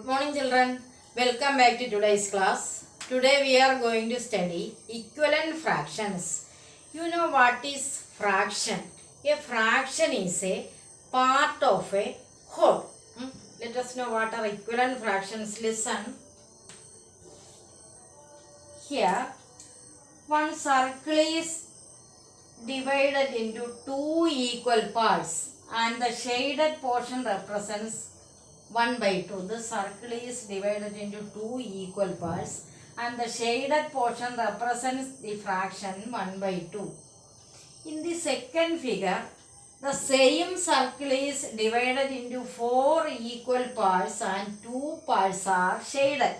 Good morning children. Welcome back to today's class. Today we are going to study equivalent fractions. You know what is fraction? A fraction is a part of a whole. Let us know what are equivalent fractions. Listen. Here one circle is divided into two equal parts and the shaded portion represents 1 by 2. The circle is divided into two equal parts and the shaded portion represents the fraction 1 by 2. In the second figure, the same circle is divided into four equal parts and two parts are shaded.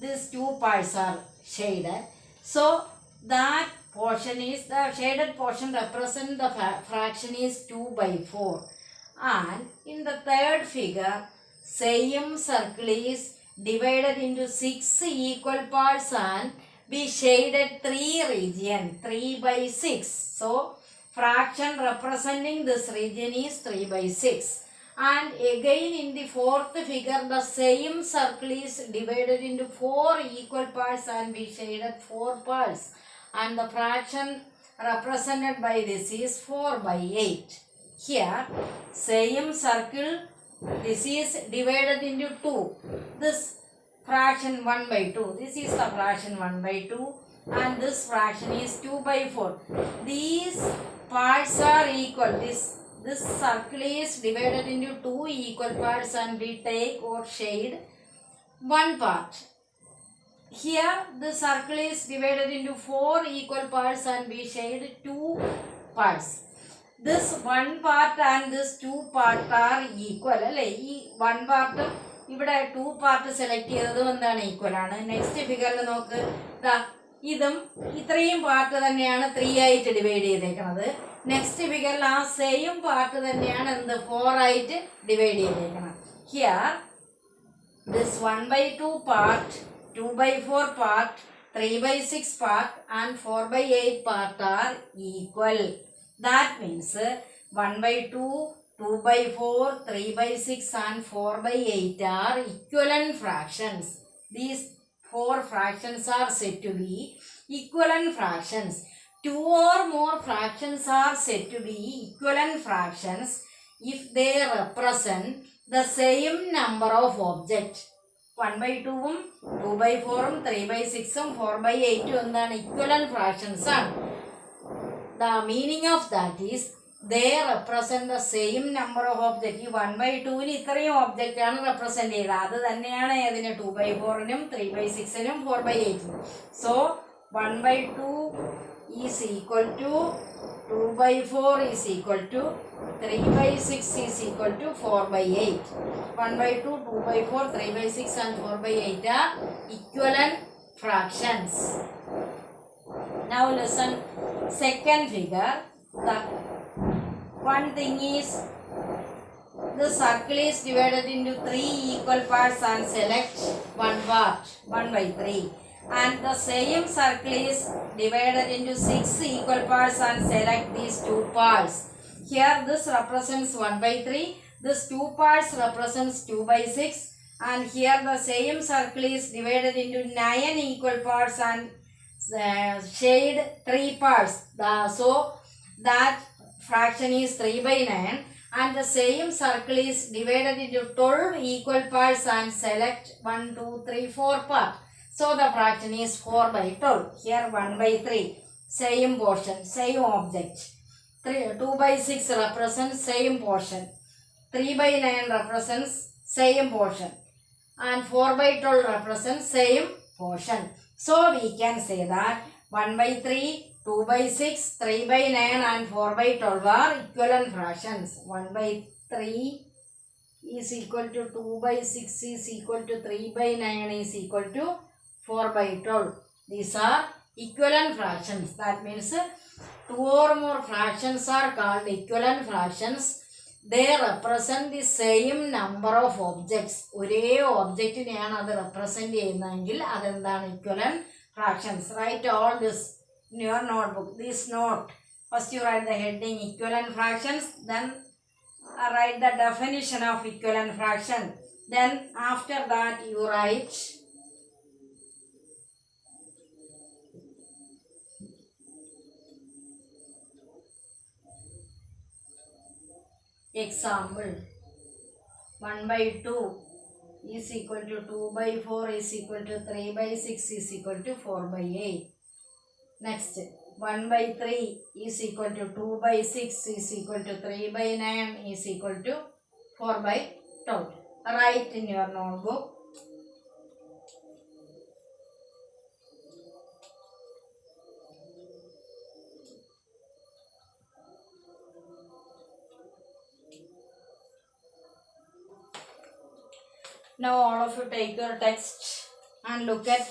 These two parts are shaded. So that portion is, the shaded portion represents the fraction is 2 by 4. And in the third figure, same circle is divided into 6 equal parts and we shaded 3 region, 3 by 6. So fraction representing this region is 3 by 6. And again in the fourth figure, the same circle is divided into 4 equal parts and we shaded 4 parts. And the fraction represented by this is 4 by 8. Here, same circle, this is divided into 2. This fraction 1 by 2. This is the fraction 1 by 2 and this fraction is 2 by 4. These parts are equal. This circle is divided into two equal parts and we take or shade one part. Here the circle is divided into four equal parts and we shade two parts. This one part and this two part are equal. One part, here two part select equal. Next figure, this part is 3 divided. Next figure, same part is 4 divided. Here, this 1 by 2 part, 2 by 4 part, 3 by 6 part and 4 by 8 part are equal. That means 1 by 2, 2 by 4, 3 by 6 and 4 by 8 are equivalent fractions. These four fractions are said to be equivalent fractions. Two or more fractions are said to be equivalent fractions if they represent the same number of objects. 1 by 2, 2 by 4, 3 by 6, 4 by 8 are equivalent fractions. The meaning of that is they represent the same number of objects. 1 by 2 is the object represented. That is 2 by 4, 3 by 6, 4 by 8. So 1 by 2 is equal to 2 by 4 is equal to 3 by 6 is equal to 4 by 8. 1 by 2, 2 by 4, 3 by 6 and 4 by 8 are equivalent fractions. Now listen, second figure. The one thing is the circle is divided into 3 equal parts and select one part, 1 by 3. And the same circle is divided into 6 equal parts and select these two parts. Here this represents 1 by 3. This two parts represents 2 by 6. And here the same circle is divided into 9 equal parts and shade 3 parts. So that fraction is 3 by 9. And the same circle is divided into 12 equal parts and select 1, 2, 3, 4 parts. So the fraction is 4 by 12. Here 1 by 3. Same portion, same object. 2 by 6 represents same portion. 3 by 9 represents same portion. And 4 by 12 represents same portion. So we can say that 1 by 3, 2 by 6, 3 by 9 and 4 by 12 are equivalent fractions. 1 by 3 is equal to 2 by 6 is equal to 3 by 9 is equal to 4 by 12. These are equivalent fractions. That means two or more fractions are called equivalent fractions. They represent the same number of objects. One object represent equivalent fractions. Write all this in your notebook. This note. First you write the heading equivalent fractions. Then write the definition of equivalent fraction. Then after that you write example 1/2 is equal to 2/4 is equal to 3/6 is equal to 4/8. Next 1/3 is equal to 2/6 is equal to 3/9 is equal to 4/12. Write in your notebook. Now all of you take your text and look at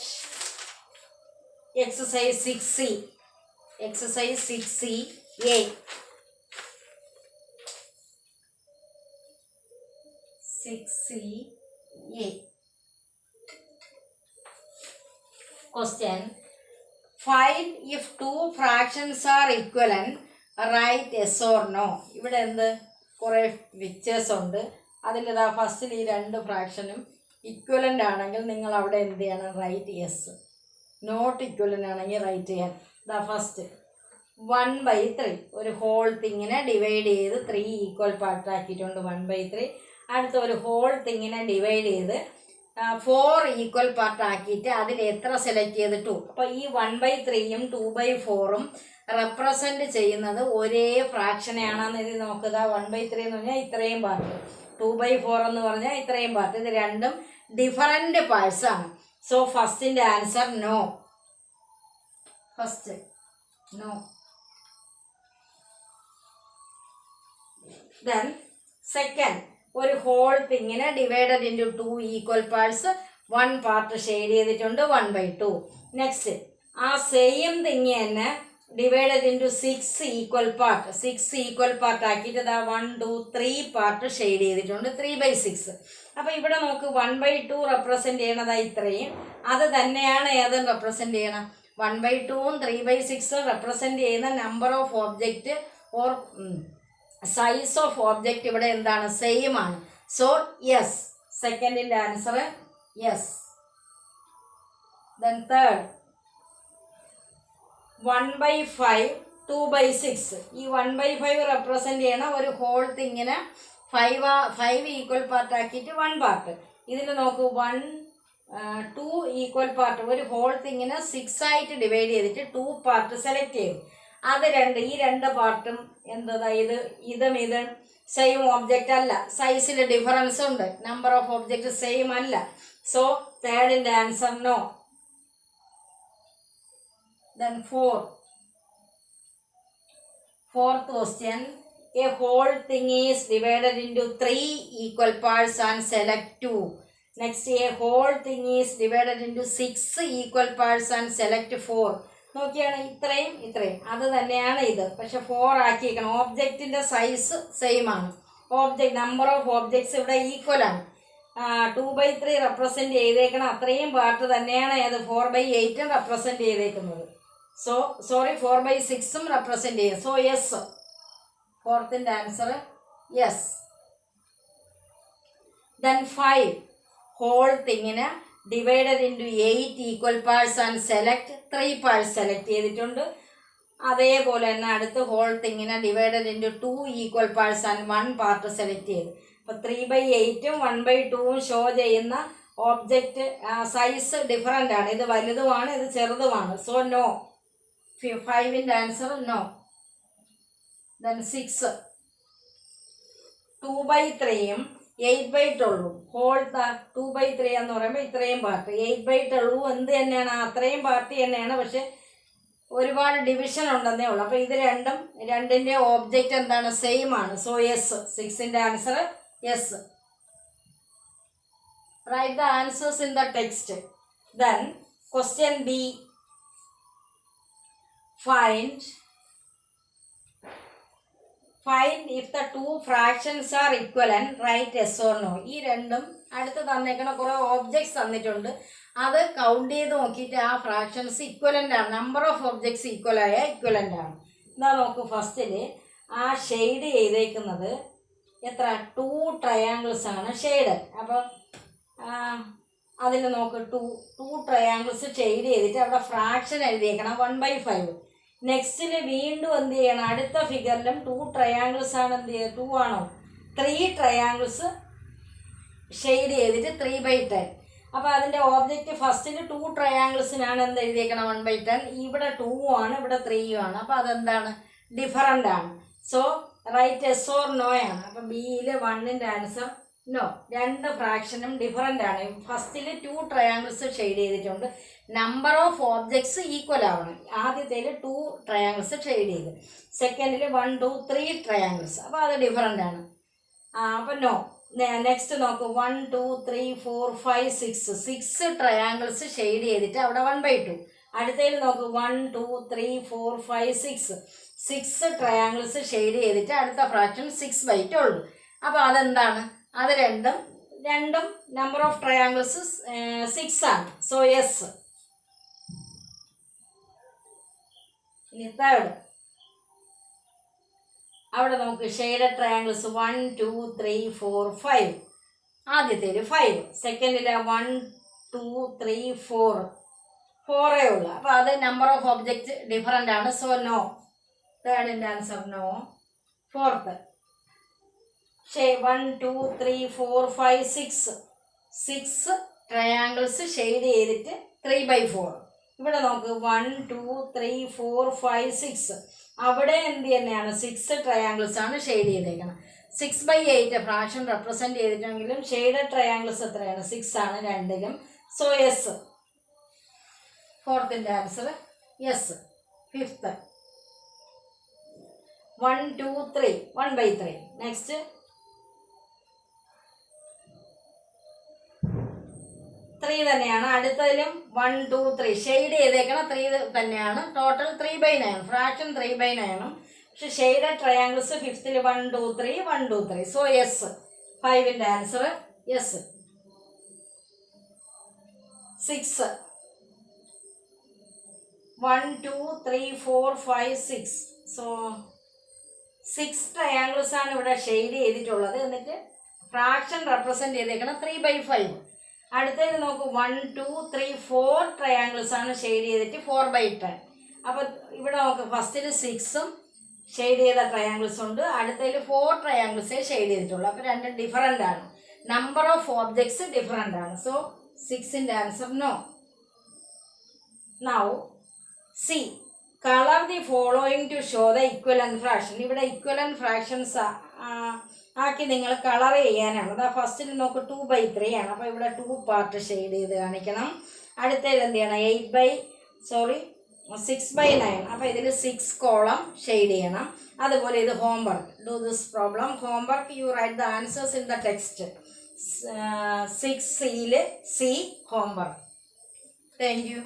exercise 6C. Exercise 6C A. 6C A. Question. Find if two fractions are equivalent. Write yes or no. ഇവിടെ എന്ത് കുറേ pictures ഉണ്ട്. അതിലിതാ ഫസ്റ്റിൽ ഈ രണ്ട് ഫ്രാക്ഷനും equivalent ആണെങ്കിൽ നിങ്ങൾ അവിടെ എന്ത് ചെയ്യണം? Right yes. നോട്ട് ഇക്വലൻ്റ് ആണെങ്കിൽ റൈറ്റ് ചെയ്യാൻ. ഇതാ ഫസ്റ്റ് 1/3 ഒരു ഹോൾ തിങ്ങിനെ ഡിവൈഡ് ചെയ്ത് 3 ഈക്വൽ പാർട്ടാക്കിയിട്ടുണ്ട് 1/3. അടുത്ത ഒരു ഹോൾ തിങ്ങിനെ ഡിവൈഡ് ചെയ്ത് 4 ഈക്വൽ പാർട്ടാക്കിയിട്ട് അതിൽ എത്ര സെലക്ട് ചെയ്ത് 2. അപ്പോൾ ഈ 1/3യും 2/4ഉം റെപ്രസെൻറ്റ് ചെയ്യുന്നത് ഒരേ ഫ്രാക്ഷനെയാണെന്ന് ഇത് നോക്കുക. 1/3 എന്ന് പറഞ്ഞാൽ ഇത്രയും പാർട്ട്, 2/4 എന്ന് പറഞ്ഞാൽ ഇത്രയും പാർട്ട്. ഇത് രണ്ടും ഡിഫറൻറ്റ് പാർട്സാണ്. സോ ഫസ്റ്റിൻ്റെ answer no. First no. Then second ഒരു ഹോൾ തിങ്ങിനെ divided into 2 equal parts, 1 part shade ചെയ്തിട്ടുണ്ട് 1/2. നെക്സ്റ്റ് ആ സെയിം തിങ്ങി തന്നെ divided into 6 equal part, 6 equal part ആക്കിയിട്ട് ഇതാ 1, 2, 3 പാർട്ട് ഷെയ്ഡ് ചെയ്തിട്ടുണ്ട് 3/6. അപ്പോൾ ഇവിടെ നമുക്ക് 1/2 റെപ്രസെൻറ്റ് ചെയ്യണതായി ഇത്രയും. അത് തന്നെയാണ് ഏതും റെപ്രസെൻറ്റ് ചെയ്യണം. 1/2ഉം 3/6ഉം റെപ്രസെൻറ്റ് ചെയ്യുന്ന number of object or size of object ഇവിടെ എന്താണ്? സെയിം ആണ്. So yes. സെക്കൻഡിൻ്റെ ആൻസർ യെസ്. Then third 1/5 2/6. ഈ 1/5 റെപ്രസെൻറ്റ് ചെയ്യണ ഒരു ഹോൾ തിങ്ങിനെ 5 ഈക്വൽ പാർട്ട് ആക്കിയിട്ട് 1 പാർട്ട്. ഇതിൽ നോക്കൂ 1, 2 ഈക്വൽ പാർട്ട് ഒരു ഹോൾ തിങ്ങിനെ 6 ആയിട്ട് ഡിവൈഡ് ചെയ്തിട്ട് 2 പാർട്ട് സെലക്ട് ചെയ്തു. അത് ഈ രണ്ട് പാർട്ടും എന്താ ഇതും സെയിം ഓബ്ജക്റ്റ് അല്ല. സൈസിൽ ഡിഫറൻസ് ഉണ്ട്. നമ്പർ ഓഫ് ഓബ്ജക്റ്റ് സെയിം അല്ല. സോ തേർഡിൻ്റെ answer no. Then fourth question. A whole thing is divided into 3 equal parts and select 2. Next, a whole thing is divided into 6 equal parts and select 4. നോക്കിയാണ് ഇത്രയും അത് തന്നെയാണ് ഇത്. പക്ഷെ 4 ആക്കിയിരിക്കണം. ഓബ്ജക്റ്റിൻ്റെ size same ആണ്. Object number of objects ഇവിടെ equal ആണ്. 2/3 represent ചെയ്തേക്കണം. അത്രയും പാർട്ട് തന്നെയാണ് ഏത് 4/8 റെപ്രസെൻറ്റ് ചെയ്തേക്കുന്നത്. സോ 4/6ഉം റെപ്രസെൻറ്റ് ചെയ്യും. So yes. ഫോർത്തിൻ്റെ ആൻസർ യെസ്. ദെൻ 5 ഹോൾ തിങ്ങിന് divided into 8 equal parts and select 3 parts select ചെയ്തിട്ടുണ്ട്. അതേപോലെ തന്നെ അടുത്ത് ഹോൾ തിങ്ങിനെ divided into 2 equal parts and 1 part select ചെയ്തു. അപ്പോൾ 3/8ഉം 1/2ഉം ഷോ ചെയ്യുന്ന ഓബ്ജക്റ്റ് സൈസ് ഡിഫറൻ്റ് ആണ്. ഇത് വലുതുമാണ്, ഇത് ചെറുതുമാണ്. So no. 5ൻ്റെ ആൻസർ നോ. ദെൻ 6 2/3ഉം 8/12 ഹോൾ 2/3 എന്ന് പറയുമ്പോൾ ഇത്രയും പാർട്ട്, 8/12 എന്ത് തന്നെയാണ്? അത്രയും പാർട്ട് തന്നെയാണ്. പക്ഷെ ഒരുപാട് ഡിവിഷൻ ഉണ്ടെന്നേ ഉള്ളൂ. അപ്പോൾ ഇത് രണ്ടിൻ്റെ ഓബ്ജക്റ്റ് എന്താണ്? സെയിം ആണ്. So yes. 6ൻ്റെ answer yes. Write the answers in the text. Then question B. Find if the two fractions are equivalent. Write yes or no. ഈ രണ്ടും അടുത്ത് തന്നേക്കണ കുറേ ഓബ്ജക്ട്സ് തന്നിട്ടുണ്ട്. അത് കൗണ്ട് ചെയ്ത് നോക്കിയിട്ട് ആ ഫ്രാക്ഷൻസ് ഇക്വലൻ്റ് ആണ്. നമ്പർ ഓഫ് ഓബ്ജക്ട്സ് ഈക്വലായ ഇക്വലൻ്റ് ആണ്. എന്താ നോക്കൂ. ഫസ്റ്റിൽ ആ ഷെയ്ഡ് ചെയ്തേക്കുന്നത് എത്ര 2 ട്രയാങ്കിൾസ് ആണ് ഷെയ്ഡ്. അപ്പം അതിൽ നോക്ക് 2 ട്രയാങ്കിൾസ് ഷെയ്ഡ് ചെയ്തിട്ട് അവിടെ ഫ്രാക്ഷൻ എഴുതിയേക്കണം 1/5. നെക്സ്റ്റിൽ വീണ്ടും എന്ത് ചെയ്യണം, അടുത്ത ഫിഗറിലും 2 ട്രയാങ്കിൾസ് ആണ് എന്ത് ചെയ്യുക, 2 ആണോ 3 ട്രയാങ്കിൾസ് ഷെയ്ഡ് ചെയ്തിട്ട് 3/10. അപ്പോൾ അതിൻ്റെ ഓബ്ജക്റ്റ് ഫസ്റ്റിൽ 2 ട്രയാങ്കിൾസിനാണ് എന്ത് എഴുതിയേക്കണം 1/10. ഇവിടെ 2 ആണ്, ഇവിടെ 3 ആണ്. അപ്പോൾ അതെന്താണ്, ഡിഫറൻ്റ് ആണ്. So right yes or no ആണ്. അപ്പം ബിയിൽ 1ൻ്റെ ആൻസർ നോ. 2 ഫ്രാക്ഷനും ഡിഫറൻ്റ് ആണ്. ഫസ്റ്റിൽ 2 ട്രയാങ്കിൾസ് ഷെയ്ഡ് ചെയ്തിട്ടുണ്ട്. നമ്പർ ഓഫ് ഓബ്ജക്ട്സ് ഈക്വൽ ആവണം. ആദ്യത്തേൽ 2 ട്രയാങ്കിൾസ് ഷെയ്ഡ് ചെയ്ത്, സെക്കൻഡിൽ 1 2 3 ട്രയാങ്കിൾസ്. അപ്പോൾ അത് ഡിഫറൻ്റ് ആണ്. അപ്പം നോ. നെക്സ്റ്റ് നോക്ക് 1 2 3 4 5 6 ട്രയാങ്കിൾസ് ഷെയ്ഡ് ചെയ്തിട്ട് അവിടെ 1/2. അടുത്തതിൽ നോക്ക് 1 2 3 4 5 6 ട്രയാങ്കിൾസ് ഷെയ്ഡ് ചെയ്തിട്ട് അടുത്ത ഫ്രാക്ഷൻ 6/2 ഉള്ളൂ. അപ്പോൾ അതെന്താണ്, അത് രണ്ടും നമ്പർ ഓഫ് ട്രയാങ്കിൾസ് 6 ആണ്. So yes. ഇനി തേർഡ്, അവിടെ നമുക്ക് ഷെയ്ഡഡ് ട്രയാങ്കിൾസ് 1 2 3 4 5. ആദ്യത്തേൽ 5, സെക്കൻഡിൽ 1 2 3 4 ഉള്ളു. അപ്പോൾ അത് നമ്പർ ഓഫ് ഒബ്ജക്റ്റ് ഡിഫറൻ്റ് ആണ്. So no. തേർഡിൻ്റെ answer no. Fourth 1 2 3 4 5 6 triangles shade ചെയ്തിട്ട് 3/4. ഇവിടെ നോക്ക് 1 2 3 4 5 6. അവിടെ എന്ത് തന്നെയാണ്, 6 ട്രയാങ്കിൾസ് ആണ് ഷെയ്ഡ് ചെയ്തേക്കണം. 6/8 ഫ്രാക്ഷൻ റെപ്രസെൻറ്റ് ചെയ്തിട്ടെങ്കിലും ഷെയ്ഡഡ് ട്രയാങ്കിൾസ് എത്രയാണ്, 6 ആണ് രണ്ടിലും. So yes. ഫോർത്തിൻ്റെ ആൻസർ യെസ്. ഫിഫ്ത്ത് 1 2 3 1/3. നെക്സ്റ്റ് 3 തന്നെയാണ്. അടുത്തതിലും 1 2 3 ഷെയ്ഡ് ചെയ്തേക്കണം 3 തന്നെയാണ്. Total 3/9 fraction 3/9. പക്ഷെ ഷെയ്ഡഡ് ട്രയാങ്കിൾസ് ഫിഫ്തിൽ 1 2 3 1 2 3. So yes. 5ൻ്റെ ആൻസർ യെസ്. 6 1 2 3 4 5 6. സോ 6 ട്രയാങ്കിൾസ് ആണ് ഇവിടെ ഷെയ്ഡ് ചെയ്തിട്ടുള്ളത്. എന്നിട്ട് ഫ്രാക്ഷൻ റെപ്രസെൻറ്റ് ചെയ്തേക്കണം 3/5. അടുത്തതിൽ നോക്ക് 1 2 3 4 ട്രയാങ്കിൾസ് ആണ് ഷെയ്ഡ് ചെയ്തിട്ട് 4/10. അപ്പോൾ ഇവിടെ നോക്ക് ഫസ്റ്റിൽ 6 ഷെയ്ഡ് ചെയ്ത ട്രയാങ്കിൾസ് ഉണ്ട്, അടുത്തതിൽ 4 ട്രയാങ്കിൾസേ ഷെയ്ഡ് ചെയ്തിട്ടുള്ളൂ. അപ്പോൾ രണ്ടും ഡിഫറൻ്റ് ആണ്. നമ്പർ ഓഫ് ഓബ്ജക്ട്സ് ഡിഫറൻ്റ് ആണ്. സോ 6ൻ്റെ answer no. Now see colour the following to show the equivalent fraction. ഇവിടെ ഇക്വലൻറ്റ് ഫ്രാക്ഷൻസ് ആക്കി നിങ്ങൾ കളർ ചെയ്യാനാണ്. അതാ ഫസ്റ്റിൽ നോക്ക് 2/3 ആണ്. അപ്പോൾ ഇവിടെ 2 പാർട്ട് ഷെയ്ഡ് ചെയ്ത് കാണിക്കണം. അടുത്തത് എന്ത് ചെയ്യണം, 6/9. അപ്പോൾ ഇതിൽ 6 കോളം ഷെയ്ഡ് ചെയ്യണം. അതുപോലെ ഇത് homework. Do this problem homework. You write the answers in the text. 6 C homework. Thank U.